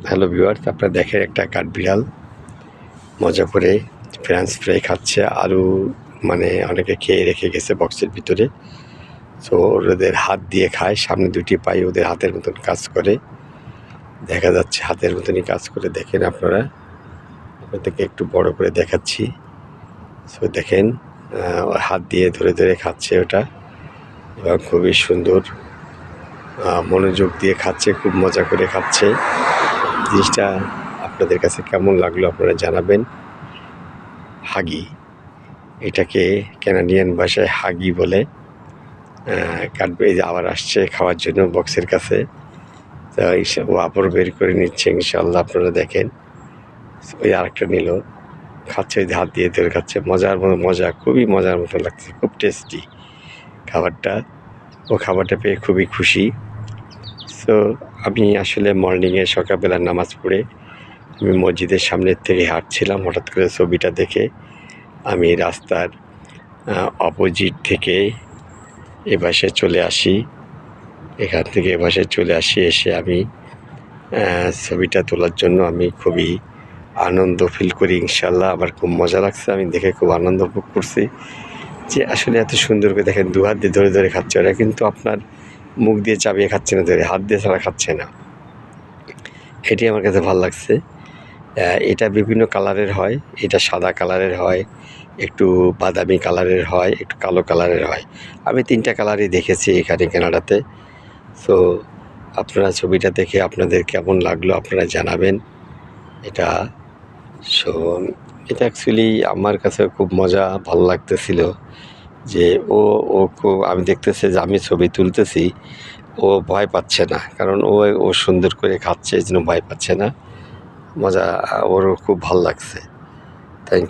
Hello viewers, আপনারা দেখেন একটা কাঠবিড়াল মজা করে ফ্রেঞ্চ ফ্রাই খাচ্ছে। আলু মানে অনেকে খেয়ে রেখে গেছে বক্সের ভিতরে। সো ওদের হাত দিয়ে খায়, সামনে দুটি পায়ে ওদের হাতের মতন কাজ করে, দেখা যাচ্ছে হাতের মতনই কাজ করে। দেখেন আপনারা, আপনাদেরকে একটু বড় করে দেখাচ্ছি। সো দেখেন হাত দিয়ে ধরে ধরে খাচ্ছে ওটা, এবং খুবই সুন্দর মনোযোগ দিয়ে খাচ্ছে, খুব মজা করে খাচ্ছে। জিনিসটা আপনাদের কাছে কেমন লাগলো আপনারা জানাবেন। হাগি, এটাকে ক্যানাডিয়ান ভাষায় হাগি বলে। কাটবে, এই যে আবার আসছে খাওয়ার জন্য বক্সের কাছে, তো এইসব ও আবার বের করে নিচ্ছে ইনশাল্লাহ। আপনারা দেখেন, ওই আরেকটা নিল, খাচ্ছে, ওই হাত দিয়ে ধরে খাচ্ছে, মজার মতো মজা, খুবই মজার মতো লাগছে, খুব টেস্টি খাবারটা। ও খাবারটা পেয়ে খুবই খুশি। সো আমি আসলে মর্নিংয়ে সকালবেলা নামাজ পড়ে আমি মসজিদের সামনের থেকে হাঁটছিলাম, হঠাৎ করে ছবিটা দেখে আমি রাস্তার অপোজিট থেকে এ পাশে চলে আসি, এখান থেকে এ পাশে চলে আসি। এসে আমি ছবিটা তোলার জন্য আমি খুবই আনন্দ ফিল করি ইনশাল্লাহ। আমার খুব মজা লাগছে, আমি দেখে খুব আনন্দ ভোগ করছি যে আসলে এত সুন্দর করে দেখেন দু হাত দিয়ে ধরে ধরে খাচ্ছে। ওরা কিন্তু আপনার মুখ দিয়ে চাবিয়ে খাচ্ছে না, ধরে হাত দিয়ে ছাড়া খাচ্ছে না। এটি আমার কাছে ভালো লাগছে। এটা বিভিন্ন কালারের হয়, এটা সাদা কালারের হয়, একটু বাদামি কালারের হয়, একটু কালো কালারের হয়। আমি 3টা কালারই দেখেছি এখানে কানাডাতে। সো আপনারা ছবিটা দেখে আপনাদের কেমন লাগলো আপনারা জানাবেন। এটা সো এটা অ্যাকচুয়ালি আমার কাছে খুব মজা ভালো লাগতেছিল যে ও খুব, আমি দেখতেছি যে আমি ছবি তুলতেছি, ও ভয় পাচ্ছে না, কারণ ও সুন্দর করে খাচ্ছে, এই জন্য ভয় পাচ্ছে না। মজা, ওরও খুব ভাল লাগছে।